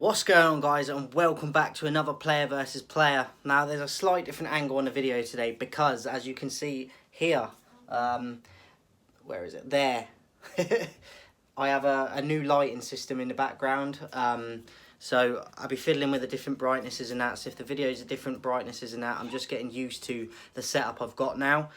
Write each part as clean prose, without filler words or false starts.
What's going on, guys, and welcome back to another player versus player. Now there's a slight different angle on the video today because, as you can see here, where is it? There. I have a new lighting system in the background, so I'll be fiddling with the different brightnesses and that. So if the videos are different brightnesses and that, I'm just getting used to the setup I've got now.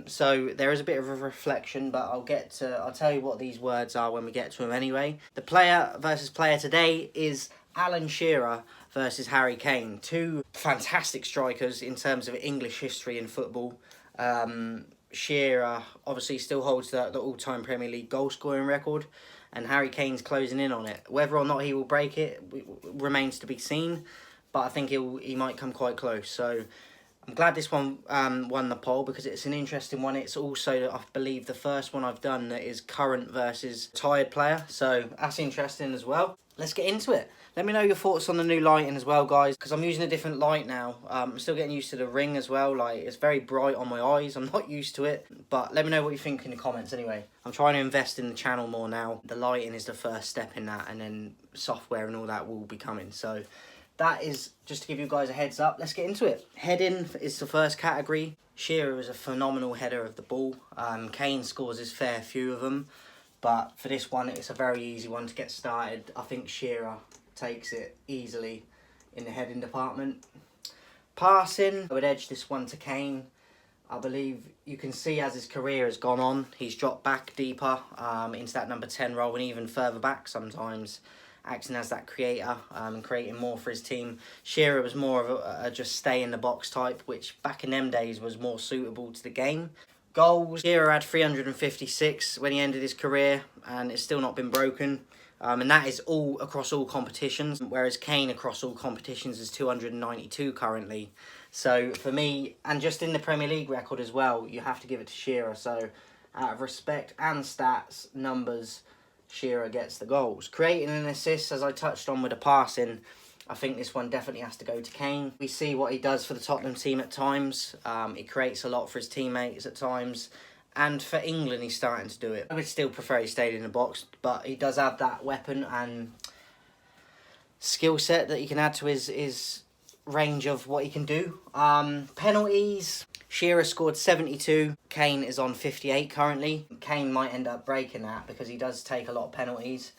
So there is a bit of a reflection, but I'll tell you what these words are when we get to them anyway. The player versus player today is Alan Shearer versus Harry Kane. Two fantastic strikers in terms of English history in football. Shearer obviously still holds the all-time Premier League goal-scoring record, and Harry Kane's closing in on it. Whether or not he will break it remains to be seen, but I think he might come quite close. So I'm glad this one won the poll because it's an interesting one. It's also, I believe, the first one I've done that is current versus retired player, so that's interesting as well. Let's get into it. Let me know your thoughts on the new lighting as well, guys, because I'm using a different light now. I'm still getting used to the ring as well. Like, it's very bright on my eyes. I'm not used to it, but let me know what you think in the comments anyway. I'm trying to invest in the channel more now. The lighting is the first step in that, and then software and all that will be coming. So that is just to give you guys a heads up. Let's get into it. Heading is the first category. Shearer is a phenomenal header of the ball. Kane scores his fair few of them. But for this one, it's a very easy one to get started. I think Shearer takes it easily in the heading department. Passing, I would edge this one to Kane. I believe you can see as his career has gone on, he's dropped back deeper into that number 10 role and even further back sometimes, acting as that creator and creating more for his team. Shearer was more of a just stay in the box type, which back in them days was more suitable to the game. Goals, Shearer had 356 when he ended his career, and it's still not been broken. And that is all across all competitions, whereas Kane across all competitions is 292 currently. So for me, and just in the Premier League record as well, you have to give it to Shearer. So out of respect and stats, numbers, Shearer gets the goals. Creating an assist, as I touched on with the passing, I think this one definitely has to go to Kane. We see what he does for the Tottenham team at times. He creates a lot for his teammates at times. And for England, he's starting to do it. I would still prefer he stayed in the box, but he does have that weapon and skill set that he can add to his range of what he can do. Penalties, Shearer scored 72. Kane is on 58 currently. Kane might end up breaking that because he does take a lot of penalties.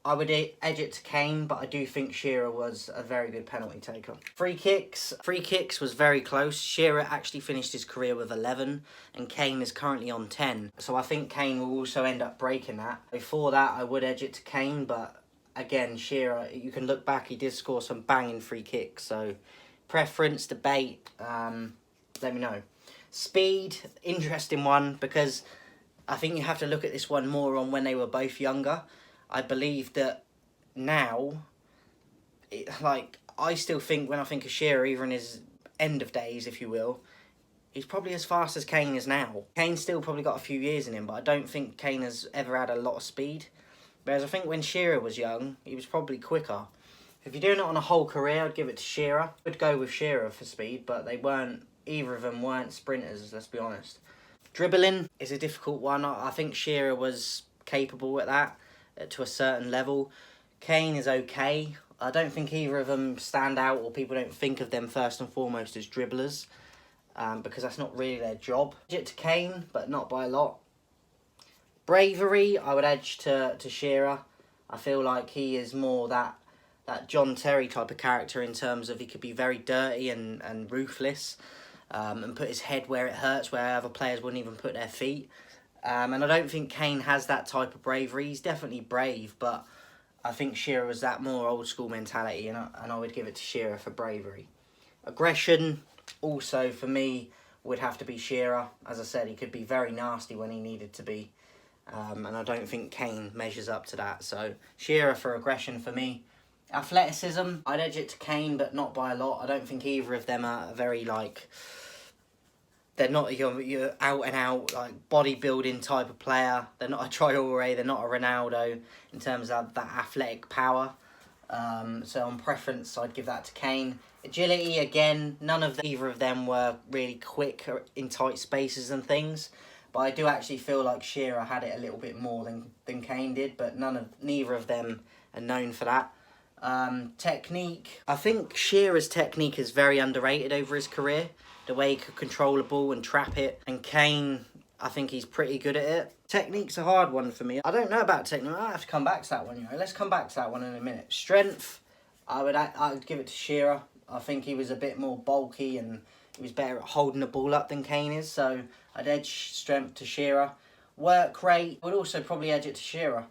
I would edge it to Kane, but I do think Shearer was a very good penalty taker. Free kicks was very close. Shearer actually finished his career with 11, and Kane is currently on 10. So I think Kane will also end up breaking that. Before that, I would edge it to Kane, but again, Shearer, you can look back, he did score some banging free kicks. So preference, debate, let me know. Speed, interesting one, because I think you have to look at this one more on when they were both younger. I believe that now, I still think when I think of Shearer, even in his end of days, if you will, he's probably as fast as Kane is now. Kane's still probably got a few years in him, but I don't think Kane has ever had a lot of speed. Whereas I think when Shearer was young, he was probably quicker. If you're doing it on a whole career, I'd give it to Shearer. I would go with Shearer for speed, but either of them weren't sprinters, let's be honest. Dribbling is a difficult one. I think Shearer was capable at that. To a certain level. Kane is okay. I don't think either of them stand out, or people don't think of them first and foremost as dribblers, because that's not really their job. Edge it to Kane, but not by a lot. Bravery, I would edge to Shearer. I feel like he is more that John Terry type of character in terms of he could be very dirty and ruthless, and put his head where it hurts, where other players wouldn't even put their feet. And I don't think Kane has that type of bravery. He's definitely brave, but I think Shearer was that more old school mentality, and I would give it to Shearer for bravery. Aggression, also for me, would have to be Shearer. As I said, he could be very nasty when he needed to be, and I don't think Kane measures up to that. So Shearer for aggression for me. Athleticism, I'd edge it to Kane, but not by a lot. I don't think either of them are very they're not your out-and-out bodybuilding type of player. They're not a Traore, they're not a Ronaldo in terms of that athletic power. So on preference, I'd give that to Kane. Agility, again, either of them were really quick in tight spaces and things. But I do actually feel like Shearer had it a little bit more than Kane did, but neither of them are known for that. Technique. I think Shearer's technique is very underrated over his career. The way he could control a ball and trap it. And Kane, I think he's pretty good at it. Technique's a hard one for me. I don't know about technique. I have to come back to that one, you know. Let's come back to that one in a minute. Strength, I'd give it to Shearer. I think he was a bit more bulky and he was better at holding the ball up than Kane is. So I'd edge strength to Shearer. Work rate, would also probably edge it to Shearer.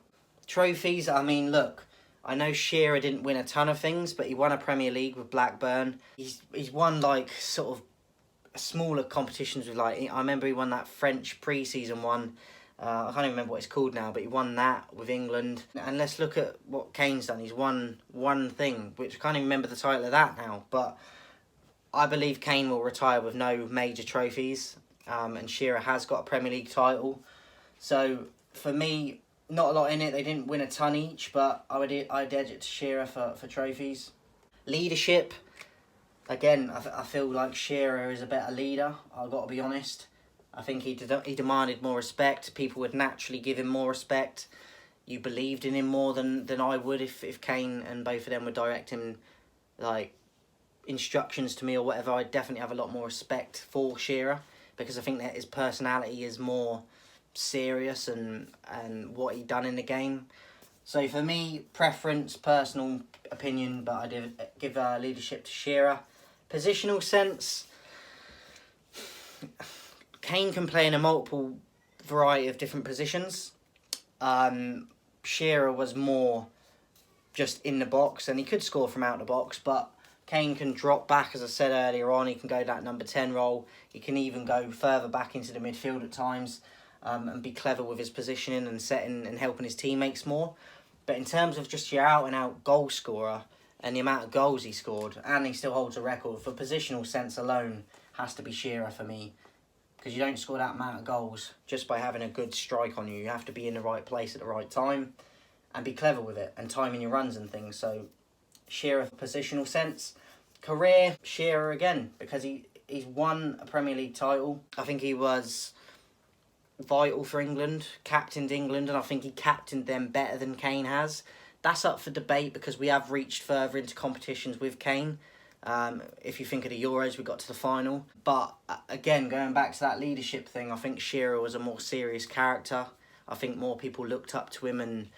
Trophies, I mean, look. I know Shearer didn't win a ton of things, but he won a Premier League with Blackburn. He's won, like, sort of smaller competitions with, like, I remember he won that French pre-season one. I can't even remember what it's called now, but he won that with England. And let's look at what Kane's done. He's won one thing, which I can't even remember the title of that now. But I believe Kane will retire with no major trophies. And Shearer has got a Premier League title. So, for me, not a lot in it. They didn't win a ton each, but I'd edge it to Shearer for trophies. Leadership. Again, I feel like Shearer is a better leader. I've got to be honest. I think he demanded more respect. People would naturally give him more respect. You believed in him more than I would if Kane and both of them would direct him, like, instructions to me or whatever. I'd definitely have a lot more respect for Shearer because I think that his personality is more serious and what he done in the game. So for me, preference, personal opinion, but I did give leadership to Shearer. Positional sense, Kane can play in a multiple variety of different positions. Shearer was more just in the box, and he could score from out the box, but Kane can drop back, as I said earlier on. He can go that number 10 role. He can even go further back into the midfield at times. And be clever with his positioning and setting and helping his teammates more. But in terms of just your out-and-out goal scorer and the amount of goals he scored, and he still holds a record, for positional sense alone, has to be Shearer for me. Because you don't score that amount of goals just by having a good strike on you. You have to be in the right place at the right time and be clever with it and timing your runs and things. So Shearer for positional sense. Career, Shearer again, because he's won a Premier League title. I think he was vital for England, captained England, and I think he captained them better than Kane has. That's up for debate because we have reached further into competitions with Kane. If you think of the Euros, we got to the final. But again, going back to that leadership thing, I think Shearer was a more serious character. I think more people looked up to him and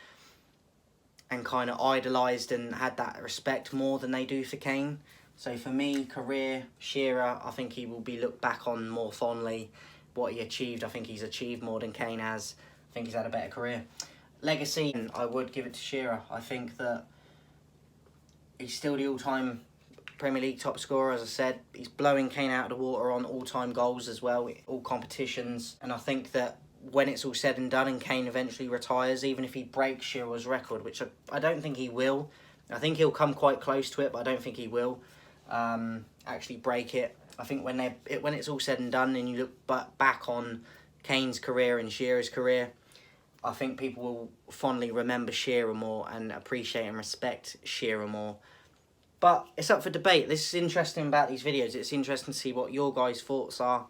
kind of idolised and had that respect more than they do for Kane. So for me, career, Shearer, I think he will be looked back on more fondly. What he achieved, I think he's achieved more than Kane has. I think he's had a better career. Legacy, I would give it to Shearer. I think that he's still the all-time Premier League top scorer, as I said. He's blowing Kane out of the water on all-time goals as well, all competitions. And I think that when it's all said and done and Kane eventually retires, even if he breaks Shearer's record, which I don't think he will. I think he'll come quite close to it, but I don't think he will actually break it. I think when it's all said and done and you look back on Kane's career and Shearer's career, I think people will fondly remember Shearer more and appreciate and respect Shearer more. But it's up for debate. This is interesting about these videos. It's interesting to see what your guys' thoughts are,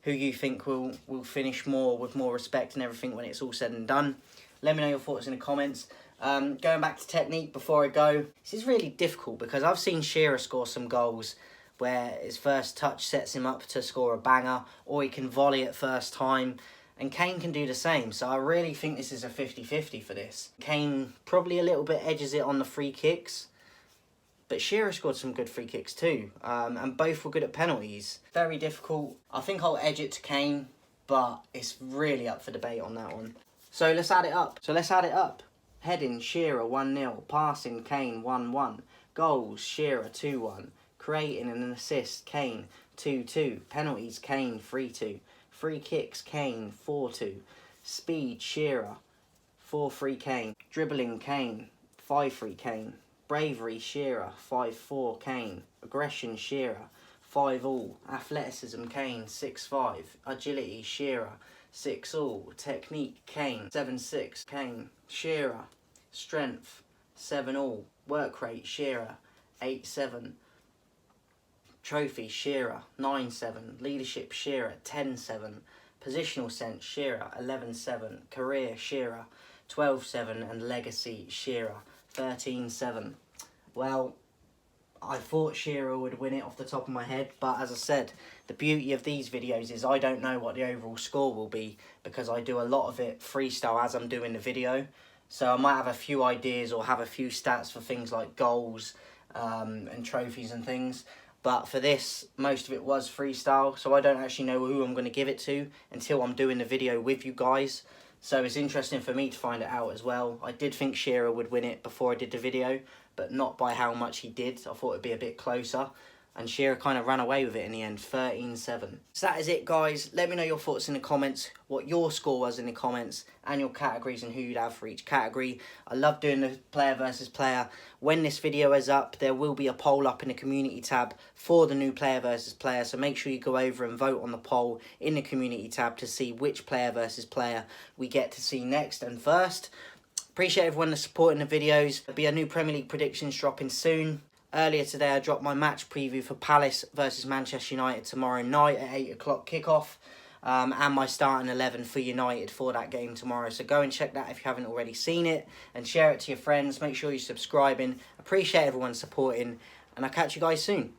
who you think will finish more with more respect and everything when it's all said and done. Let me know your thoughts in the comments. Going back to technique before I go, this is really difficult because I've seen Shearer score some goals where his first touch sets him up to score a banger, or he can volley at first time, and Kane can do the same. So I really think this is a 50-50 for this. Kane probably a little bit edges it on the free kicks, but Shearer scored some good free kicks too, and both were good at penalties. Very difficult. I think I'll edge it to Kane, but it's really up for debate on that one. So let's add it up. Heading, Shearer 1-0. Passing, Kane 1-1. Goals, Shearer 2-1. Creating an assist, Kane 2-2. Penalties, Kane 3-2. Free kicks, Kane 4-2. Speed, Shearer 4-3 Kane. Dribbling, Kane 5-3 Kane. Bravery, Shearer 5-4 Kane. Aggression, Shearer 5-all. Athleticism, Kane 6-5. Agility, Shearer 6-all. Technique, Kane 7-6 Kane. Shearer. Strength 7-all. Work rate, Shearer 8-7. Trophy, Shearer 9-7. Leadership, Shearer 10-7. Positional sense, Shearer 11-7. Career, Shearer 12-7. And legacy, Shearer 13-7. Well, I thought Shearer would win it off the top of my head, but as I said, the beauty of these videos is I don't know what the overall score will be because I do a lot of it freestyle as I'm doing the video. So I might have a few ideas or have a few stats for things like goals and trophies and things. But for this, most of it was freestyle, so I don't actually know who I'm going to give it to until I'm doing the video with you guys. So it's interesting for me to find it out as well. I did think Shearer would win it before I did the video, but not by how much he did. I thought it'd be a bit closer. And Shearer kind of ran away with it in the end, 13-7. So that is it, guys. Let me know your thoughts in the comments, what your score was in the comments, and your categories and who you'd have for each category. I love doing the player versus player. When this video is up, there will be a poll up in the community tab for the new player versus player. So make sure you go over and vote on the poll in the community tab to see which player versus player we get to see next and first. Appreciate everyone that's supporting the videos. There'll be a new Premier League predictions dropping soon. Earlier today, I dropped my match preview for Palace versus Manchester United tomorrow night at 8 o'clock kickoff. And my starting 11 for United for that game tomorrow. So go and check that if you haven't already seen it. And share it to your friends. Make sure you're subscribing. Appreciate everyone supporting. And I'll catch you guys soon.